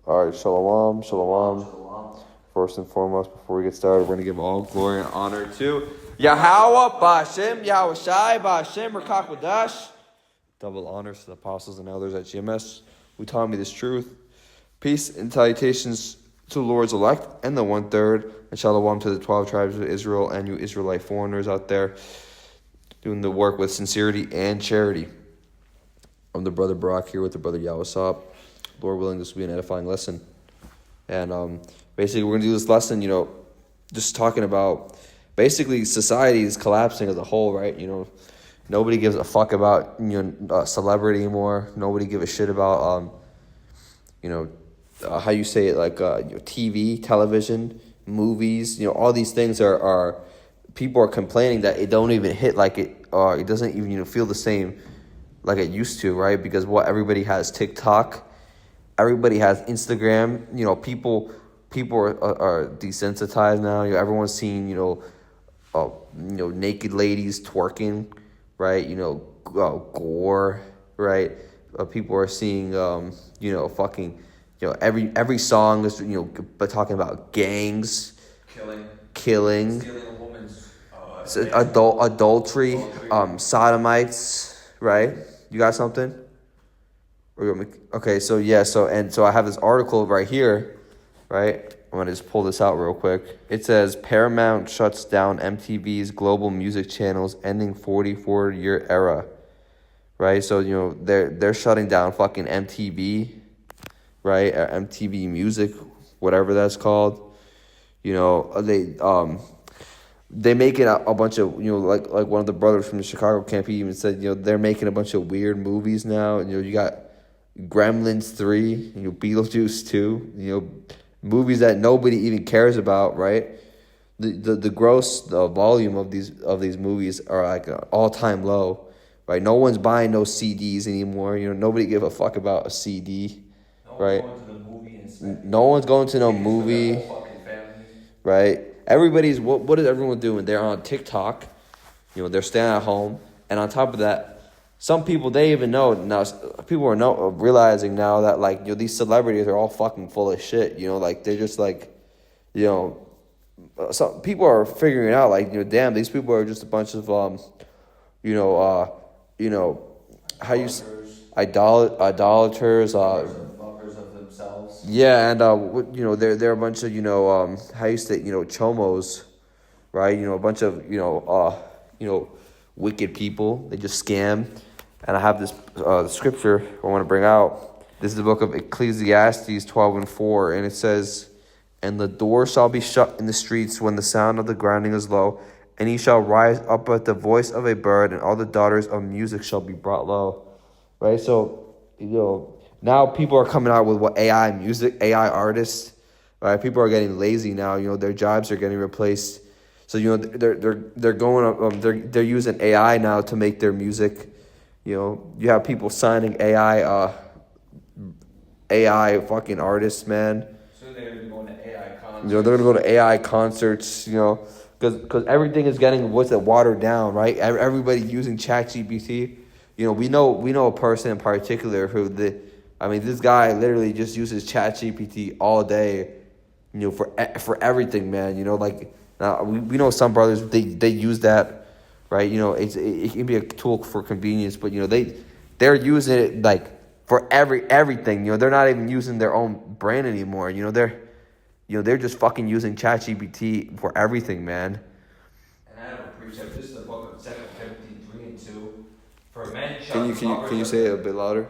All right, shalom, shalom. Shalom. First and foremost, before we get started, we're going to give all glory and honor to Yahweh, Ba'Shem, Yahushai, Ba'Shem, Rakakwadash. Double honors to the apostles and elders at GMS who taught me this truth. Peace and salutations to the Lord's elect and the 1/3, and shalom to the 12 tribes of Israel and you Israelite foreigners out there doing the work with sincerity and charity. I'm the brother Brock here with the brother Yawasop. Lord willing, this will be an edifying lesson. And basically, we're going to do this lesson, just talking about basically society is collapsing as a whole, right? Nobody gives a fuck about, celebrity anymore. Nobody gives a shit about, how you say it, like TV, television, movies. All these things are people are complaining that it don't even hit like it, or it doesn't even feel the same like it used to, right? Because everybody has TikTok. Everybody has Instagram. People are desensitized now. Everyone's seeing, naked ladies twerking, right? Gore, right? People are seeing, every song is, but talking about gangs, killing, Stealing a woman's adultery, sodomites, right? You got something? Okay, so I have this article right here, right? I'm gonna just pull this out real quick. It says Paramount shuts down MTV's global music channels, ending 44-year era, right? So they're shutting down fucking MTV, right? MTV Music, whatever that's called. They making a bunch of like one of the brothers from the Chicago camp. He even said they're making a bunch of weird movies now. You got Gremlins 3, Beetlejuice 2, movies that nobody even cares about, right? The gross volume of these movies are like an all-time low, right? No one's buying no CDs anymore. Nobody give a fuck about a CD, right? No one's going to no movie, right? Everybody's what is everyone doing? They're on TikTok, they're staying at home, and on top of that, some people, they even know now. People are realizing now that these celebrities are all fucking full of shit. They're just some people are figuring out damn, these people are just a bunch of idolaters, lovers of themselves. yeah, and they're a bunch of chomos, right? A bunch of wicked people. They just scam. And I have this scripture I want to bring out. This is the book of Ecclesiastes 12:4, and it says, "And the door shall be shut in the streets when the sound of the grinding is low, and he shall rise up at the voice of a bird, and all the daughters of music shall be brought low." Right? So, now people are coming out with AI music, AI artists. Right? People are getting lazy now. Their jobs are getting replaced. So they're going they're using AI now to make their music. You have people signing AI fucking artists, man. So they're going to go to AI concerts. They're gonna go to AI concerts. Because everything is getting watered down, right? Everybody using ChatGPT. We know a person in particular who this guy literally just uses ChatGPT all day. For everything, man. Now we know some brothers they use that. Right, it can be a tool for convenience, but they're using it for everything. They're not even using their own brain anymore. They're just fucking using ChatGPT for everything, man. And I have a precept. This is the book of 2 Timothy 3:2. For men shall Can you say it a bit louder?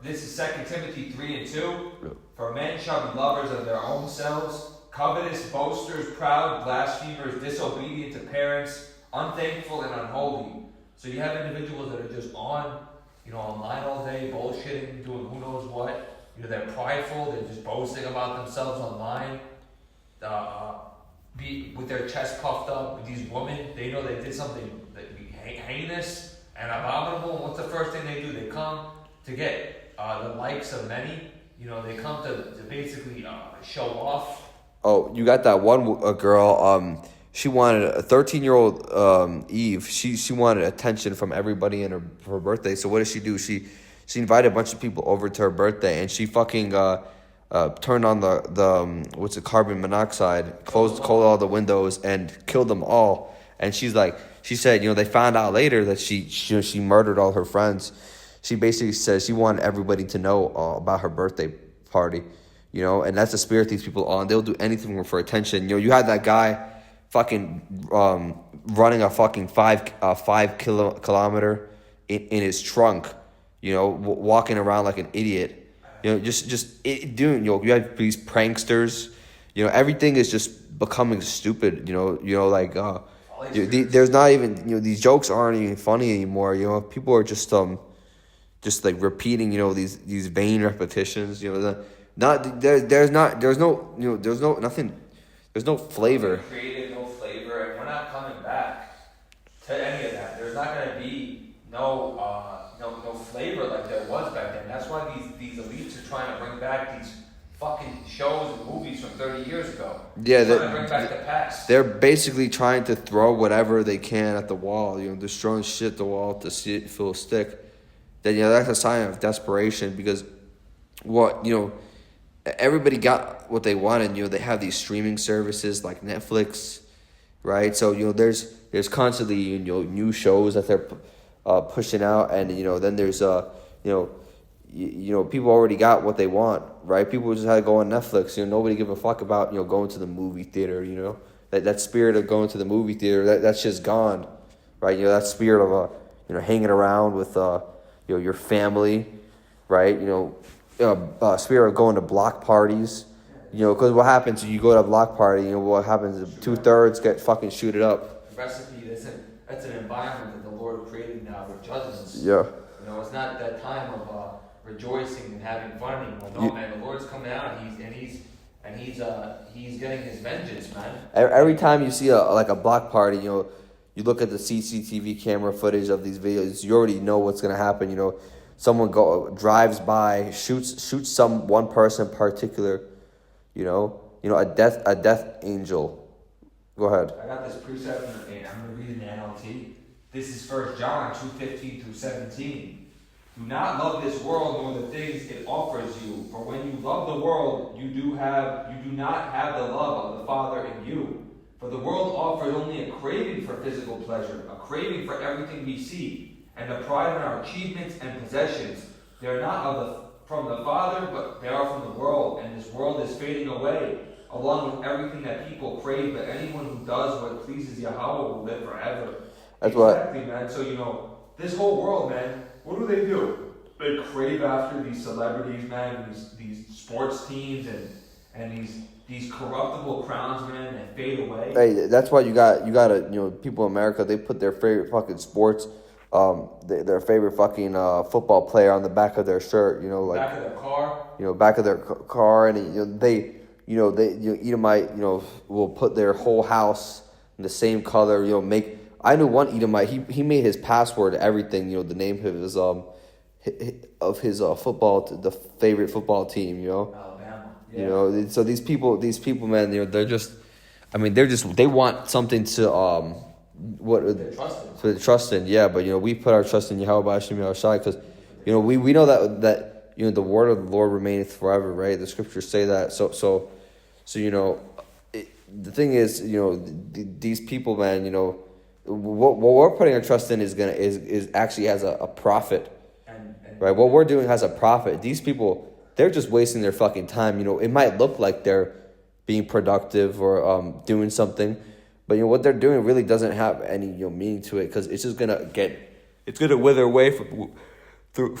This is 2 Timothy 3:2. Yeah. For men shall be lovers of their own selves, covetous, boasters, proud, blasphemers, disobedient to parents, unthankful and unholy. So you have individuals that are just online all day, bullshitting, doing who knows what. They're prideful. They're just boasting about themselves online. With their chest puffed up. With these women, they know they did something that be heinous and abominable. And what's the first thing they do? They come to get the likes of many. They come to basically show off. Oh, you got that one girl. She wanted a 13-year-old Eve. She wanted attention from everybody in her birthday. So what did she do? She invited a bunch of people over to her birthday, and she fucking turned on the carbon monoxide, closed all the windows, and killed them all. And she said, they found out later that she murdered all her friends. She basically says she wanted everybody to know about her birthday party, and that's the spirit these people are on. They'll do anything for attention. You had that guy fucking running a fucking 5 kilometer in his trunk, walking around like an idiot. You have these pranksters. Everything is just becoming stupid. There's not even these jokes aren't even funny anymore. People are just like repeating these vain repetitions. There's no flavor. Creative, no flavor, and we're not coming back to any of that. There's not going to be no flavor like there was back then. That's why these elites are trying to bring back these fucking shows and movies from 30 years ago. Yeah, they're trying to bring back the past. They're basically trying to throw whatever they can at the wall. Destroying shit at the wall to see it feel stick. Then that's a sign of desperation because everybody got what they wanted. They have these streaming services like Netflix, right? So there's constantly new shows that they're pushing out, and then there's people already got what they want, right? People just had to go on Netflix. Nobody give a fuck about going to the movie theater. That spirit of going to the movie theater that's just gone, right? That spirit of hanging around with your family, right? Spirit of going to block parties, because what happens when you go to a block party? What happens? 2/3 get fucking shooted up. The recipe, that's an environment that the Lord created now for judgments. Yeah. It's not that time of rejoicing and having fun anymore. No, man, the Lord's coming out and he's getting his vengeance, man. Every time you see a block party, you look at the CCTV camera footage of these videos, you already know what's gonna happen. Someone drives by, shoots one person in particular, a death angel. Go ahead. I got this precept and I'm gonna read it in the NLT. This is 1 John 2:15 through 17. Do not love this world nor the things it offers you. For when you love the world, you do not have the love of the Father in you. For the world offers only a craving for physical pleasure, a craving for everything we see, and a pride in our achievements and possessions. They are not from the Father, but they are from the world, and this world is fading away, along with everything that people crave. But anyone who does what pleases Yahweh will live forever. That's exactly, man. So this whole world, man. What do? They crave after these celebrities, man. These sports teams and these corruptible crowns, man, that fade away. Hey, that's why you got people in America. They put their favorite fucking sports. Their favorite fucking football player on the back of their shirt, back of their car. Back of their car, and Edomite, will put their whole house in the same color. I knew one Edomite. He made his password everything. The name of his football, the favorite football team. Alabama. Yeah. So these people, man, they want something to They're trusting. So they're trusting, yeah. But we put our trust in Yahweh Hashem Yahushai because we know that the word of the Lord remaineth forever, right? The scriptures say that. So the thing is, these people, man, what we're putting our trust in is actually has a profit, right? What we're doing has a profit. These people, they're just wasting their fucking time. It might look like they're being productive or doing something, but what they're doing really doesn't have any meaning to it because it's just gonna wither away through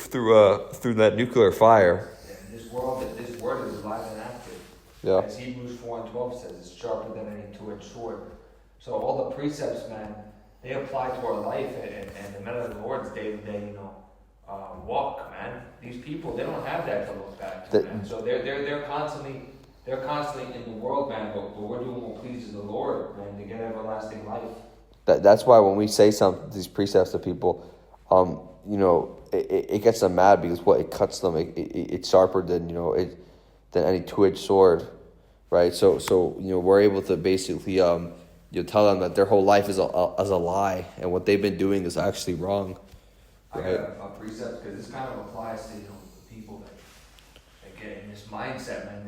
that nuclear fire. Yeah, this word is alive and active. Yeah. As Hebrews 4:12 says, it's sharper than any two-edged sword. So all the precepts, man, they apply to our life and the men of the Lord's day-to-day, walk, man. These people, they don't have that to look back to, man. So they're constantly in the world, man. But we're doing what pleases the Lord, man, to get everlasting life. That's why when we say these precepts to people, it gets them mad because it cuts them. It's sharper than than any two-edged sword, right? So we're able to basically tell them that their whole life is a lie and what they've been doing is actually wrong. Right? I got a precept because this kind of applies to the people that get in this mindset, man.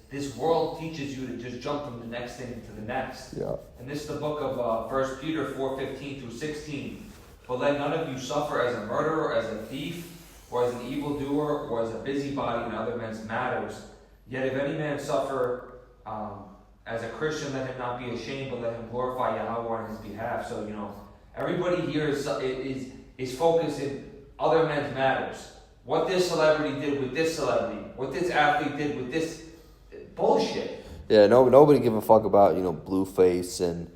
This world teaches you to just jump from the next thing to the next. Yeah. And this is the book of 1 Peter 4:15 through 16. But let none of you suffer as a murderer, as a thief, or as an evildoer, or as a busybody in other men's matters. Yet if any man suffer as a Christian, let him not be ashamed, but let him glorify Yahweh on his behalf. So, everybody here is focused in other men's matters. What this celebrity did with this celebrity, what this athlete did with this bullshit. Yeah, nobody give a fuck about, Blueface and,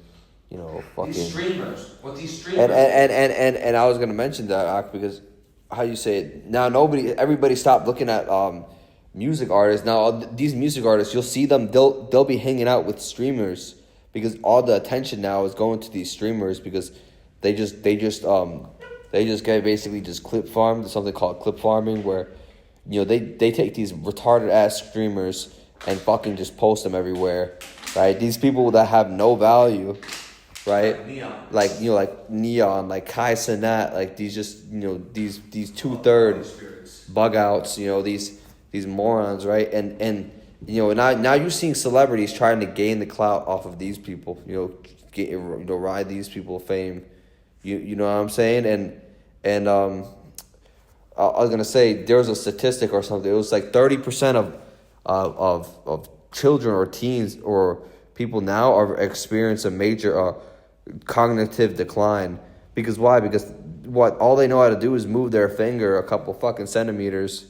fucking... These streamers. What these streamers... And I was going to mention that, because, how you say it, now everybody stopped looking at music artists. Now, these music artists, you'll see them, they'll be hanging out with streamers because all the attention now is going to these streamers because they just get basically just clip farmed, something called clip farming, where, they take these retarded ass streamers and fucking just post them everywhere, right? These people that have no value, right? Neon. Like Neon, like Kai Cenat, like these just, these 2/3 bug outs, these morons, right? And now you're seeing celebrities trying to gain the clout off of these people, ride these people fame. You know what I'm saying? And I was gonna say there was a statistic or something. It was like 30% of children or teens or people now are experience a major cognitive decline. Because why? Because all they know how to do is move their finger a couple fucking centimeters,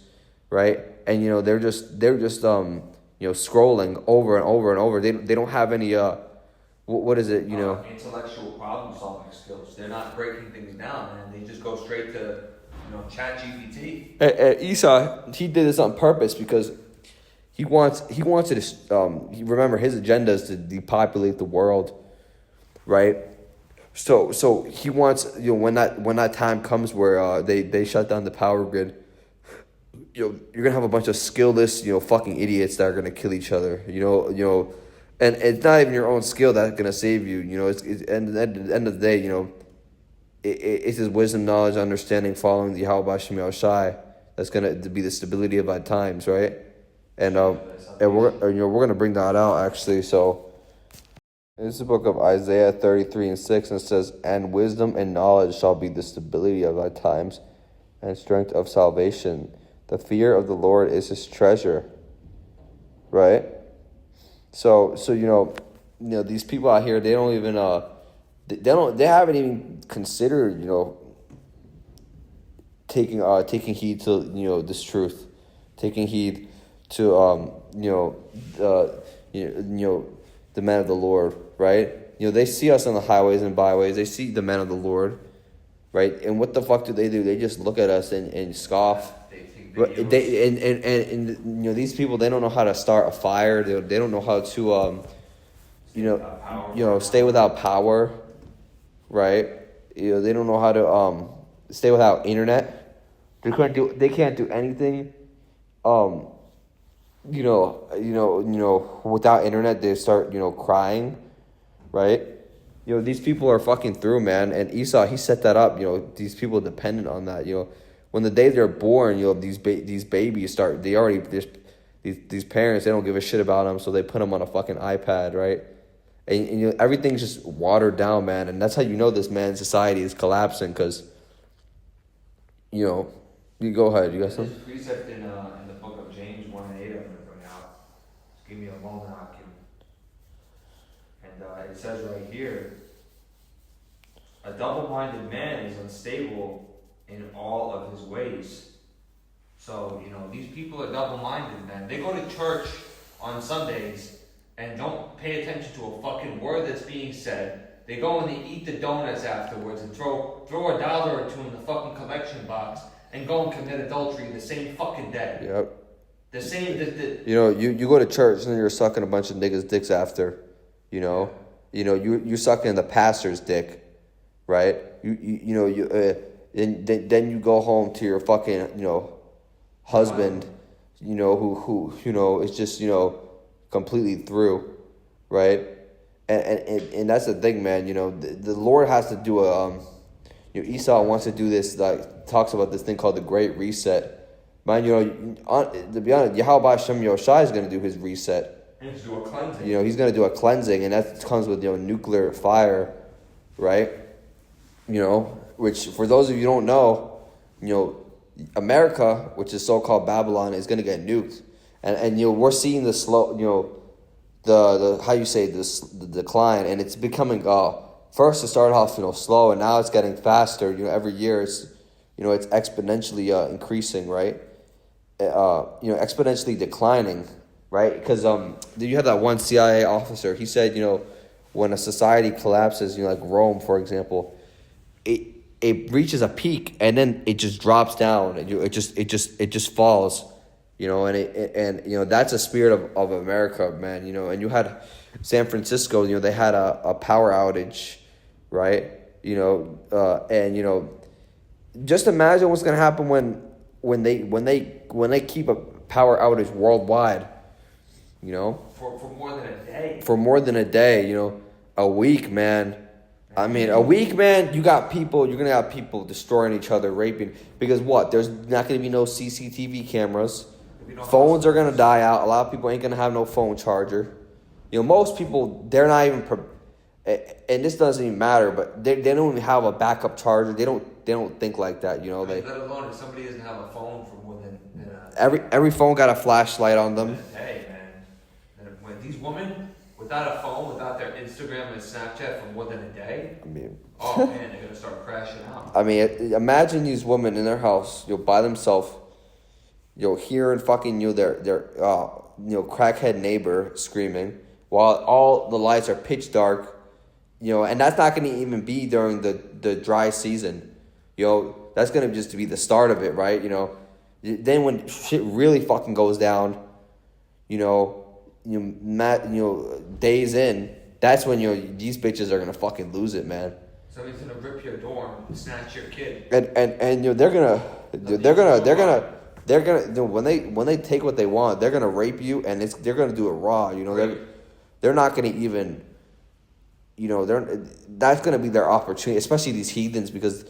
right? And they're just scrolling over and over and over. They don't have any what is it, intellectual problem solving skills. They're not breaking things down, man. They just go straight to ChatGPT. Esau, he did this on purpose because he wants to remember his agenda is to depopulate the world, right? So he wants, when that time comes where they shut down the power grid, you're gonna have a bunch of skillless, fucking idiots that are gonna kill each other, and it's not even your own skill that's gonna save you, It's and at the end of the day, it's his wisdom, knowledge, understanding, following the Yahweh Shem Shai that's gonna be the stability of our times, right? And we're gonna bring that out actually. So this is the book of Isaiah 33:6, and it says, "And wisdom and knowledge shall be the stability of thy times, and strength of salvation. The fear of the Lord is his treasure." Right? So these people out here, they don't even they haven't even considered taking heed to this truth, taking heed to the men of the Lord, right? They see us on the highways and byways, they see the men of the Lord, right? And what the fuck do? They just look at us and scoff. These people, they don't know how to start a fire. They don't know how to stay without power, right? They don't know how to stay without internet. They can't do anything. Without internet, they start crying, right? These people are fucking through, man. And Esau, he set that up. These people dependent on that. When the day they're born, these babies start. These parents, they don't give a shit about them, so they put them on a fucking iPad, right? And everything's just watered down, man. And that's how this man's society is collapsing. Because you go ahead. You got something? There's a precept in the book of James 1:8. I'm gonna bring out. Just give me a moment, I can. And it says right here, a double-minded man is unstable in all of his ways. So, these people are double-minded, man. They go to church on Sundays and don't pay attention to a fucking word that's being said. They go and they eat the donuts afterwards and throw $1 or $2 in the fucking collection box and go and commit adultery the same fucking day. Yep. The same. You go to church and you're sucking a bunch of niggas' dicks after, you're sucking the pastor's dick, right? And then you go home to your fucking, husband, who is just, completely through, right? And that's the thing, man. The Lord has to do Esau wants to do this, like talks about this thing called the Great Reset, man, to be honest, Yahweh Hashem Yoshai is going to do his reset. And to do a cleansing. He's going to do a cleansing, and that comes with nuclear fire, right? Which for those of you who don't know, America, which is so-called Babylon, is going to get nuked, and we're seeing the slow, the how you say this, the decline, and it's becoming first it started off slow, and now it's getting faster. Every year it's it's exponentially increasing, right? Exponentially declining, right? Because you have that one CIA officer. He said when a society collapses, like Rome, for example, it reaches a peak and then it just drops down, and it just falls. And that's a spirit of America, man. And you had San Francisco, they had a power outage, right? Just imagine what's gonna happen when they keep a power outage worldwide, For more than a day. For more than a day, a week, man. I mean, a week, man. You're gonna have people destroying each other, raping. Because what? There's not gonna be no CCTV cameras. Phones are gonna die out. A lot of people ain't gonna have no phone charger. Most people, they're not even. And this doesn't even matter, but they don't even have a backup charger. They don't think like that. Let alone if somebody doesn't have a phone for more than every phone got a flashlight on them. Hey, man, and when these women without a phone, without their Instagram and Snapchat for more than a day, oh man, they're gonna start crashing out. I mean, imagine these women in their house, by themselves, hearing fucking their crackhead neighbor screaming while all the lights are pitch dark, and that's not gonna even be during the dry season, that's gonna just be the start of it, right? Then when shit really fucking goes down, days in, that's when these bitches are gonna fucking lose it, man. Somebody's gonna rip your door and snatch your kid. And they're gonna when they take what they want, they're gonna rape you, and they're gonna do it raw. They're not gonna even. That's gonna be their opportunity, especially these heathens, because,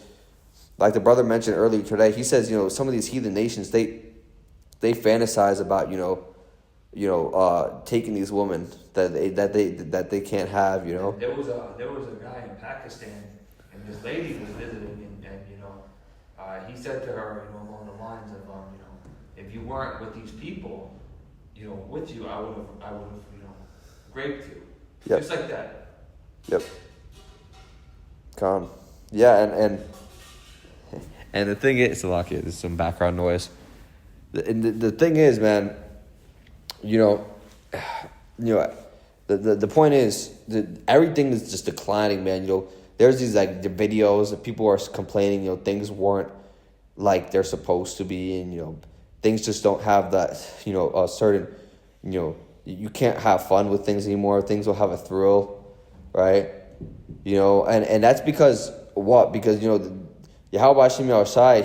like the brother mentioned earlier today, he says some of these heathen nations they fantasize about taking these women that they can't have. There was a guy in Pakistan, and this lady was visiting, and he said to her, along the lines of, if you weren't with these people, with you, I would have, raped you. Yep. Just like that. Yep. Calm. Yeah, and the thing is, there's some background noise. The thing is, man, the point is that everything is just declining, man. There's these the videos that people are complaining, things weren't like they're supposed to be, and things just don't have that, a certain, you can't have fun with things anymore. Things will have a thrill, right? And that's because what? Because Yahweh Hashem Yahushai,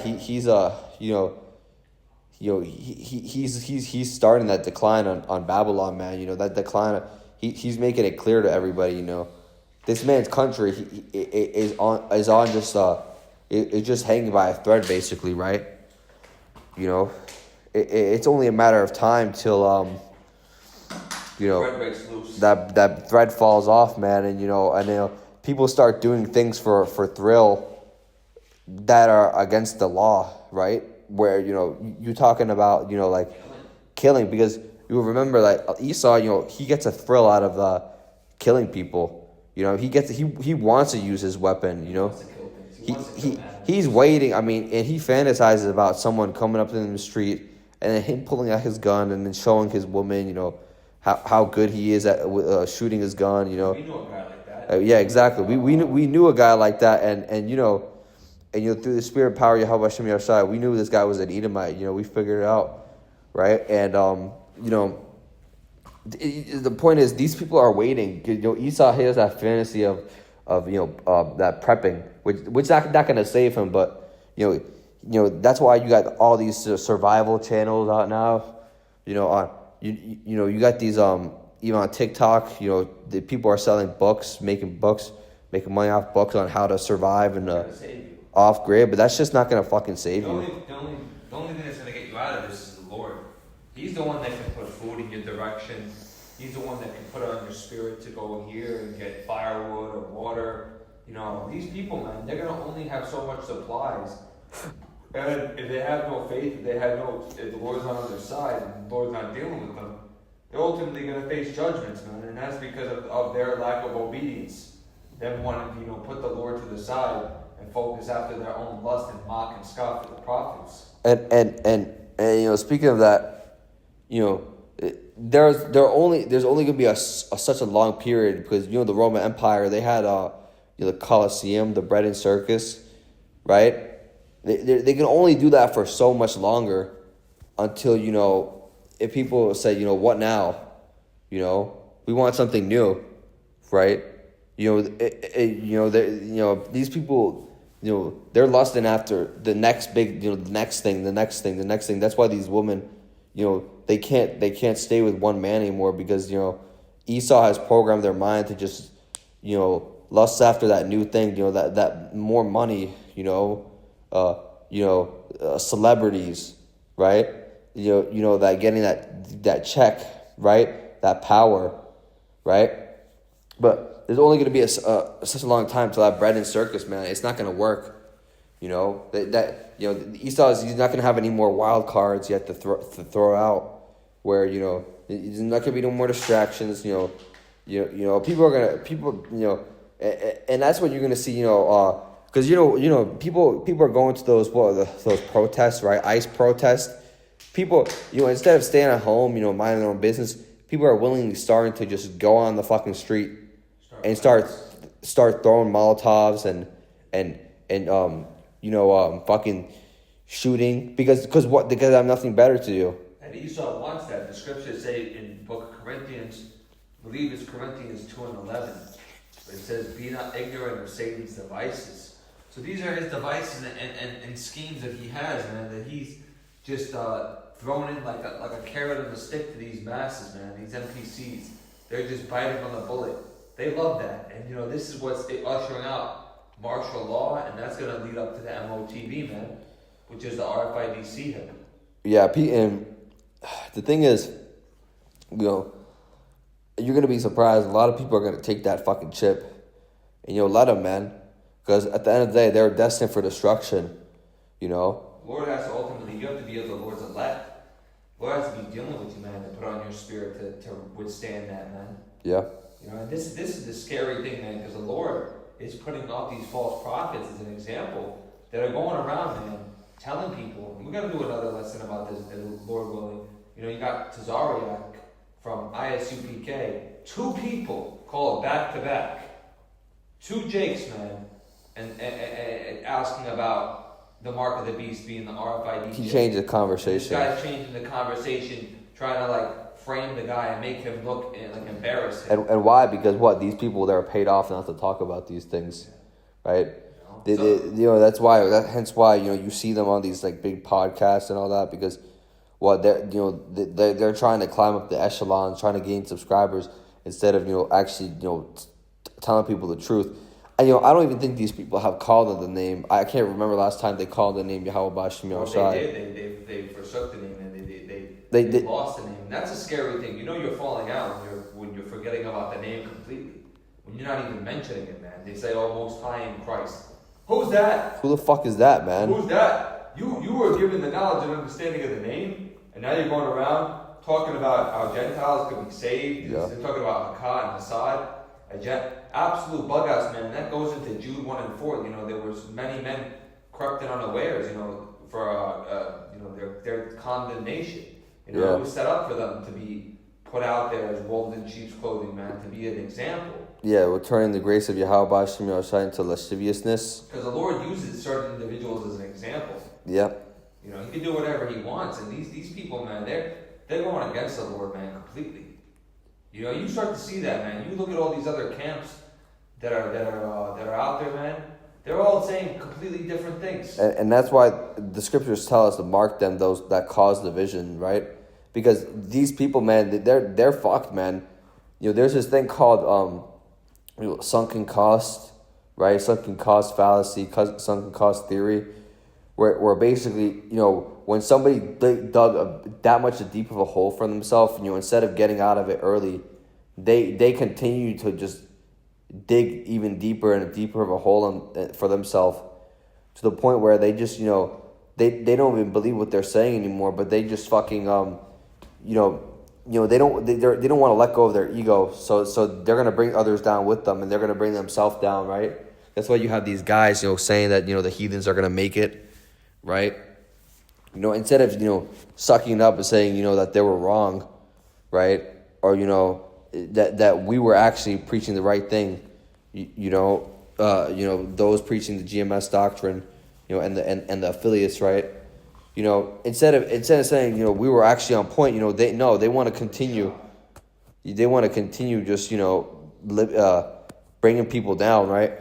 he's starting that decline on Babylon, man. That decline, he's making it clear to everybody. This man's country is on just it's just hanging by a thread, basically, right? It's only a matter of time till Thread breaks loose. that thread falls off, man, and people start doing things for thrill that are against the law, right? Where you talking about like killing, because you remember Esau, he gets a thrill out of killing people. He wants to use his weapon. He's waiting. I mean, and he fantasizes about someone coming up to him in the street and then him pulling out his gun and then showing his woman, how good he is at shooting his gun. We knew a guy like that. Yeah, exactly. We knew a guy like that, and through the spirit and power of Yahweh Hashem Yahushai, we knew this guy was an Edomite. We figured it out, right? And the point is, these people are waiting. Esau has that fantasy of that prepping, which not gonna save him, but that's why you got all these survival channels out now. You got these even on TikTok. The people are selling books, making money off books on how to survive and off grid, but that's just not gonna fucking save you. The only thing that's gonna get you out of He's the one that can put food in your direction. He's the one that can put it on your spirit to go here and get firewood or water. You know, these people, man, they're gonna only have so much supplies. And if they have no faith, if the Lord's not on their side, and the Lord's not dealing with them, they're ultimately gonna face judgments, man. And that's because of their lack of obedience. Them wanting to, put the Lord to the side and focus after their own lust and mock and scoff at the prophets. And speaking of that, there's only gonna be such a long period because the Roman Empire, they had the Colosseum, the bread and circus, right? They can only do that for so much longer until if people say what now, we want something new, right? These people, they're lusting after the next big, the next thing. That's why these women, they can't stay with one man anymore because Esau has programmed their mind to just lust after that new thing, that more money, celebrities, right? That getting that check, right? That power, right? But there's only going to be such a long time till that bread and circus, man. It's not going to work. Esau he's not going to have any more wild cards yet to throw out. Where there's not going to be no more distractions. People are gonna and that's what you're going to see. Because people are going to those protests, right? ICE protests. People, instead of staying at home, minding their own business, people are willingly starting to just go on the fucking street and start throwing Molotovs and fucking shooting because they have nothing better to do. And Esau wants that. The scriptures say in the book of Corinthians, I believe it's Corinthians 2:11, but it says, "Be not ignorant of Satan's devices." So these are his devices and schemes that he has, man. That he's just thrown in like a carrot on a stick to these masses, man. These NPCs, they're just biting on the bullet. They love that, and this is what's ushering out martial law, and that's gonna lead up to the MOTV, man, which is the RFID hip. Yeah, Pete, and the thing is, you're gonna be surprised. A lot of people are gonna take that fucking chip, and let them, man, because at the end of the day, they're destined for destruction. The Lord has to ultimately, you have to be of the Lord's elect. The Lord has to be dealing with you, man, to put on your spirit to withstand that, man. Yeah. And this is the scary thing, man, because the Lord is putting out these false prophets as an example that are going around, man, telling people. And we're gonna do another lesson about this, Lord willing. You got Tazariak from ISUPK. 2 people call it back to back. 2 Jakes, man, and asking about the mark of the beast being the RFID. He changed the conversation. This guy's changing the conversation, trying to frame the guy and make him look embarrassed. And why? Because these people, they're paid off not to talk about these things, right? That's why. Hence why you see them on these big podcasts and all that because they're trying to climb up the echelons, trying to gain subscribers instead of actually telling people the truth. And I don't even think these people have called on the name. I can't remember last time they called the name Yahweh Bashim Yoshai. They forsook the name and they lost the name. And that's a scary thing. You're falling out when you're forgetting about the name completely. When you're not even mentioning it, man. They say, "Oh, Most High in Christ." Who's that? Who the fuck is that, man? Who's that? You were given the knowledge and understanding of the name, and now you're going around talking about how Gentiles could be saved. Yeah. They're talking about Hakah and Hassad. Absolute bug outs, man. And that goes into Jude 1-4. There was many men crept in unawares, for their condemnation. It was set up for them to be put out there as wolves in sheep's clothing, man, to be an example. Yeah, we're turning the grace of Yahweh Bashim Yoshai into lasciviousness. Because the Lord uses certain individuals as an example. Yep. He can do whatever he wants, and these people, man, they're going against the Lord, man, completely. You start to see that, man. You look at all these other camps that are out there, man. They're all saying completely different things. And that's why the scriptures tell us to mark them, those that cause division, right? Because these people, man, they're fucked, man. There's this thing called sunken cost, right? Sunken cost fallacy, sunken cost theory, where basically, when somebody dug that much deep of a hole for themselves, instead of getting out of it early, they continue to just dig even deeper and deeper of a hole for themselves, to the point where they just, they don't even believe what they're saying anymore, but they just fucking, they don't want to let go of their ego, so they're going to bring others down with them, and they're going to bring themselves down, right? That's why you have these guys, saying that, the heathens are going to make it, right? Instead of, sucking it up and saying, that they were wrong, right? Or, that we were actually preaching the right thing, those preaching the GMS doctrine, and the affiliates, right? Instead of saying, we were actually on point, they want to continue. They want to continue just, bringing people down, right?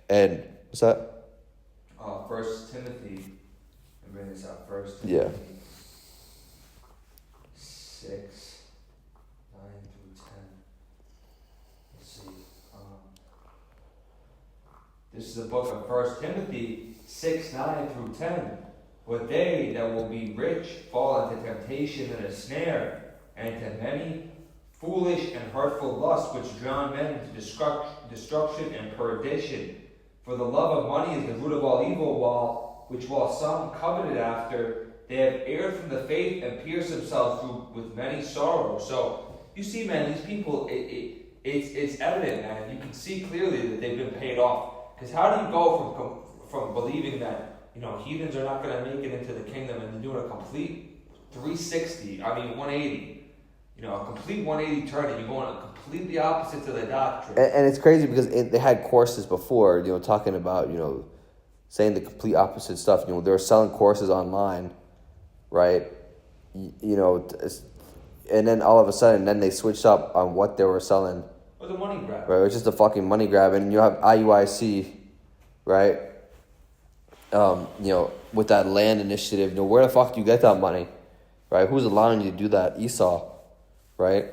And what's that? 1 Timothy. I'm bringing this up. 1 Timothy. Yeah. 6, 9 through 10. Let's see. This is the book of 1 Timothy 6, 9 through 10. But they that will be rich fall into temptation and a snare, and to many foolish and hurtful lusts, which drown men into destruction and perdition. For the love of money is the root of all evil, while some coveted after, they have erred from the faith and pierced themselves through with many sorrows. So you see, man, these people, it's evident, man. You can see clearly that they've been paid off. Because how do you go from believing that, heathens are not going to make it into the kingdom, and they're doing a complete 360, 180, a complete 180 turn, and you're going completely opposite to the doctrine. And it's crazy because they had courses before, talking about, saying the complete opposite stuff. They were selling courses online, right? And then all of a sudden, then they switched up on what they were selling. It was a money grab. Right, it was just a fucking money grab. And you have IUIC, right? With that land initiative, where the fuck do you get that money, right? Who's allowing you to do that? Esau, right?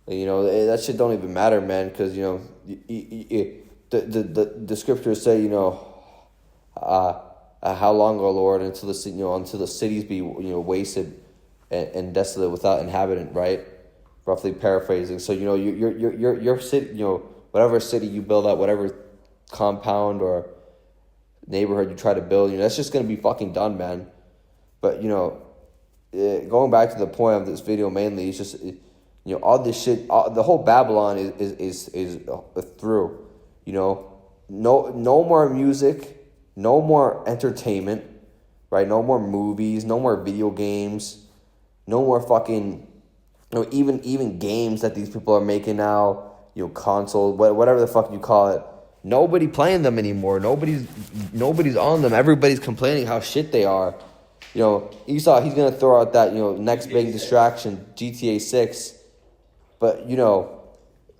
That shit don't even matter, man, because the scriptures say, how long, O Lord, until the cities be wasted and desolate without inhabitant, right? Roughly paraphrasing. So your city, whatever city you build up, whatever compound or neighborhood you try to build, that's just gonna be fucking done, man. But going back to the point of this video mainly, it's just all this shit, the whole Babylon is through. No more music, no more entertainment, right? No more movies, no more video games, no more fucking even games that these people are making now, console, whatever the fuck you call it. Nobody playing them anymore. Nobody's on them. Everybody's complaining how shit they are. Esau, he's gonna throw out that next big distraction, GTA 6. But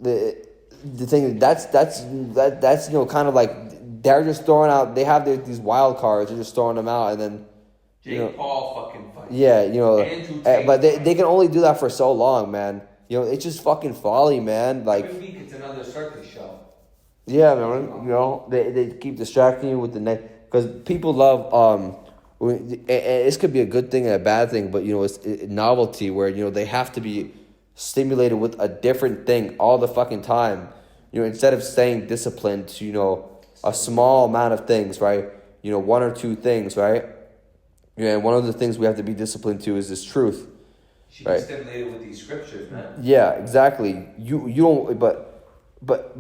the thing that's kind of like they're just throwing out. They have these wild cards. They're just throwing them out, and then Jake Paul fucking fight. Yeah, but they can only do that for so long, man. It's just fucking folly, man. Like every week it's another circus show. Yeah, man. They keep distracting you with the next, because people love this could be a good thing and a bad thing, but it's novelty where they have to be stimulated with a different thing all the fucking time. Instead of staying disciplined to a small amount of things, right? One or two things, right? And one of the things we have to be disciplined to is this truth. Should be stimulated with these scriptures, man. Yeah, exactly. You don't, but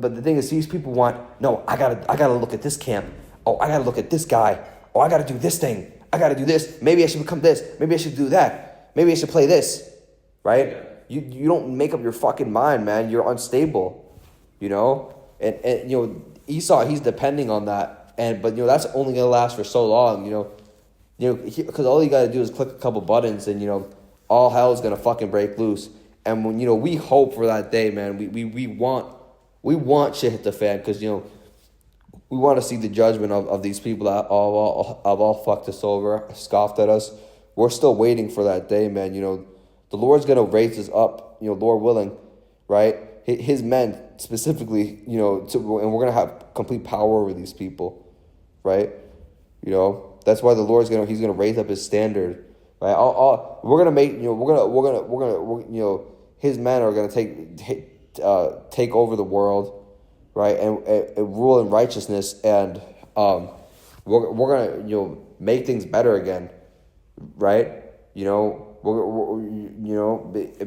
the thing is, these people want, no, I gotta look at this camp. Oh, I gotta look at this guy. Oh, I gotta do this thing. I gotta do this. Maybe I should become this. Maybe I should do that. Maybe I should play this. Right? Yeah. You don't make up your fucking mind, man. You're unstable. And Esau, he's depending on that. But that's only gonna last for so long. Because all you gotta do is click a couple buttons, and all hell is gonna fucking break loose. And when we hope for that day, man, we want shit hit the fan, because we want to see the judgment of these people that all fucked us over, scoffed at us. We're still waiting for that day, man. The Lord's gonna raise us up, Lord willing, right? His men specifically, and we're gonna have complete power over these people, right? That's why the Lord's he's gonna raise up his standard right? We're gonna make his men are gonna take over the world, right? And rule in righteousness, and we're gonna make things better again, right?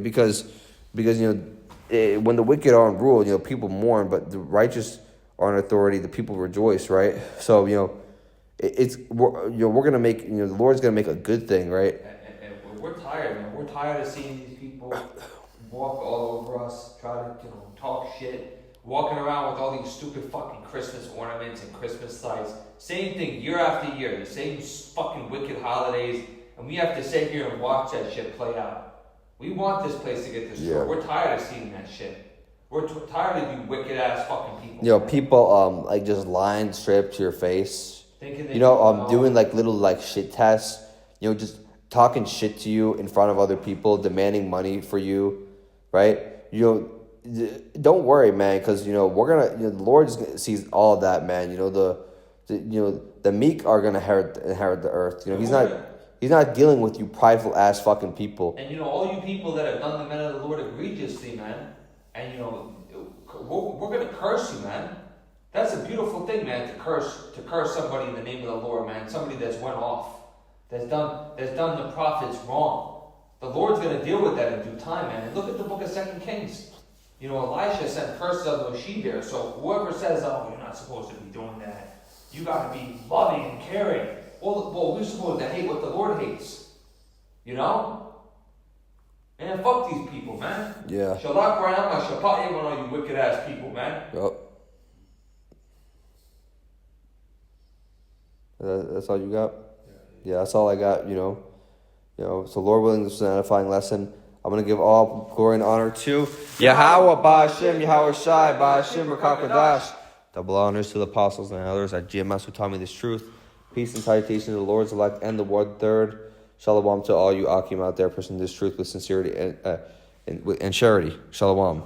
Because when the wicked are in rule, people mourn, but the righteous are in authority, the people rejoice, right? So we're gonna make the Lord's gonna make a good thing, right? And we're tired, man. We're tired of seeing these people walk all over us, try to talk shit, walking around with all these stupid fucking Christmas ornaments and Christmas lights. Same thing year after year, the same fucking wicked holidays, and we have to sit here and watch that shit play out. We want this place to get destroyed. Yeah. We're tired of seeing that shit. We're tired of you wicked ass fucking people. People like just lying straight to your face. Thinking Doing like little like shit tests. Just talking shit to you in front of other people, demanding money for you, right? Don't worry, man, because we're gonna. The Lord sees all of that, man. The meek are gonna inherit the earth. He's not dealing with you prideful ass fucking people. And all you people that have done the men of the Lord egregiously, man. And we're gonna curse you, man. That's a beautiful thing, man. To curse somebody in the name of the Lord, man. Somebody that's went off, that's done the prophets wrong. The Lord's gonna deal with that in due time, man. And look at the book of 2 Kings. Elisha sent curses on those she-bears. So whoever says, "Oh, you're not supposed to be doing that. You gotta be loving and caring." Well, we're supposed to hate what the Lord hates. Man, fuck these people, man. Yeah. Shalak Rayama Shapati, one of you wicked ass people, man. Yep. That's all you got? Yeah, that's all I got, So Lord willing, this is an edifying lesson. I'm going to give all glory and honor to Yahweh, Ba'ashem, Yahweh Shai, Ba'ashem, Rakakadash. Double honors to the apostles and elders at GMS who taught me this truth. Peace and salutation to the Lord's elect and the word third. Shalom to all you Akim out there pursuing this truth with sincerity and charity. Shalom.